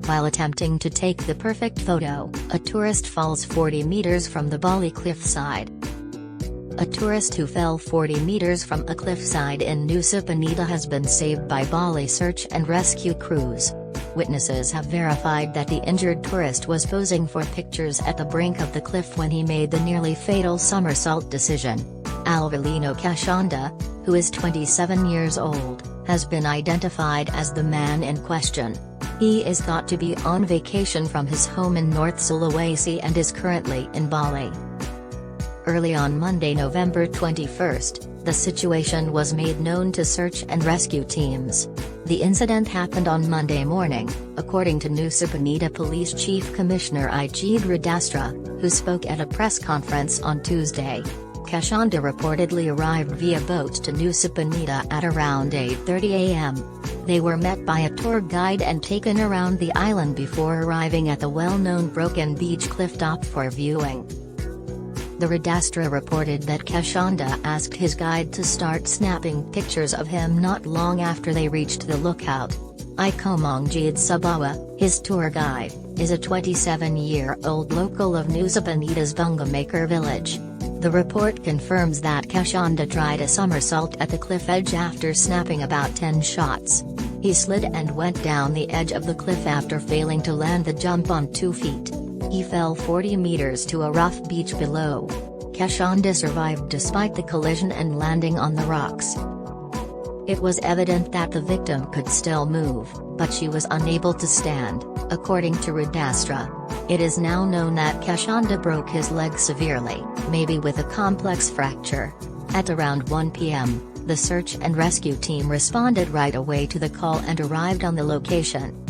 While attempting to take the perfect photo, a tourist falls 40 meters from the Bali cliffside. A tourist who fell 40 meters from a cliffside in Nusa Penida has been saved by Bali search and rescue crews. Witnesses have verified that the injured tourist was posing for pictures at the brink of the cliff when he made the nearly fatal somersault decision. Alvalino Kashanda, who is 27 years old, has been identified as the man in question. He is thought to be on vacation from his home in North Sulawesi and is currently in Bali. Early on Monday, November 21, the situation was made known to search and rescue teams. The incident happened on Monday morning, according to Nusa Penida Police Chief Commissioner Ijid Radastra, who spoke at a press conference on Tuesday. Kashanda reportedly arrived via boat to Nusa Penida at around 8:30 a.m. They were met by a tour guide and taken around the island before arriving at the well-known Broken Beach cliff top for viewing. The Radastra reported that Kashanda asked his guide to start snapping pictures of him not long after they reached the lookout. Ikomongjid Subawa, his tour guide, is a 27-year-old local of Nusa Penida's Bungamaker village. The report confirms that Kashanda tried a somersault at the cliff edge after snapping about 10 shots. He slid and went down the edge of the cliff after failing to land the jump on 2 feet. He fell 40 meters to a rough beach below. Kashanda survived despite the collision and landing on the rocks. It was evident that the victim could still move, but she was unable to stand, according to Radastra. It is now known that Kashanda broke his leg severely, maybe with a complex fracture. At around 1 p.m., the search and rescue team responded right away to the call and arrived on the location.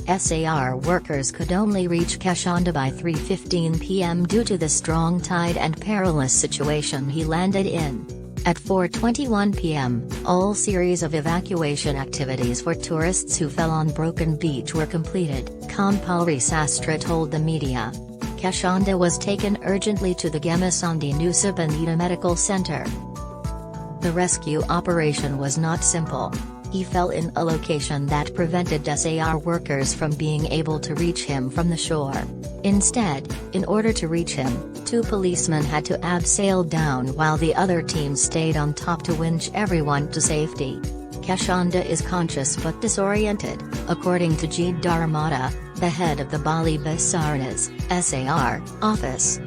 SAR workers could only reach Kashanda by 3:15 p.m. due to the strong tide and perilous situation he landed in. At 4:21 p.m., all series of evacuation activities for tourists who fell on Broken Beach were completed, Kampalri Sastra told the media. Kashanda was taken urgently to the Gemasandi Nusa Penida Medical Center. The rescue operation was not simple. He fell in a location that prevented SAR workers from being able to reach him from the shore. Instead, in order to reach him, 2 policemen had to abseil down while the other team stayed on top to winch everyone to safety. Kashanda is conscious but disoriented, according to Jid Darmada, the head of the Bali Basarnas SAR office.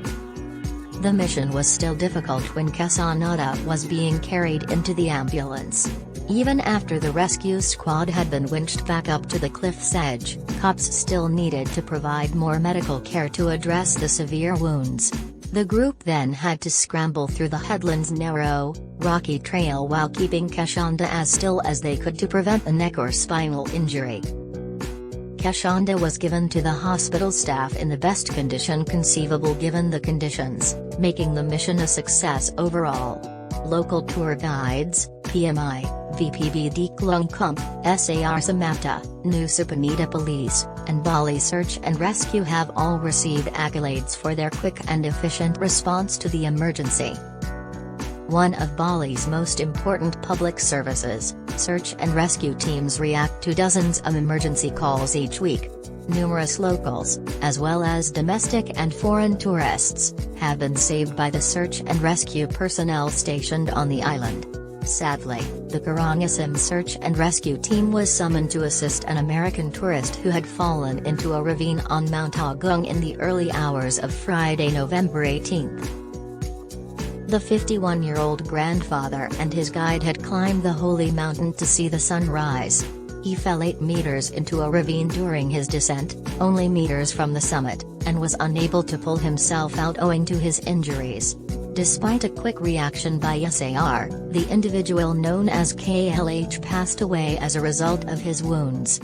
The mission was still difficult when Kashanda was being carried into the ambulance. Even after the rescue squad had been winched back up to the cliff's edge, cops still needed to provide more medical care to address the severe wounds. The group then had to scramble through the headland's narrow, rocky trail while keeping Kashanda as still as they could to prevent a neck or spinal injury. Kashanda was given to the hospital staff in the best condition conceivable given the conditions, making the mission a success overall. Local tour guides, PMI, VPBD Klungkump, SAR Samapta, Nusa Penida Police, and Bali Search and Rescue have all received accolades for their quick and efficient response to the emergency. One of Bali's most important public services, search and rescue teams react to dozens of emergency calls each week. Numerous locals, as well as domestic and foreign tourists, have been saved by the search and rescue personnel stationed on the island. Sadly, the Karangasem search and rescue team was summoned to assist an American tourist who had fallen into a ravine on Mount Agung in the early hours of Friday, November 18. The 51-year-old grandfather and his guide had climbed the holy mountain to see the sunrise. He fell 8 meters into a ravine during his descent, only meters from the summit, and was unable to pull himself out owing to his injuries. Despite a quick reaction by SAR, the individual known as KLH passed away as a result of his wounds.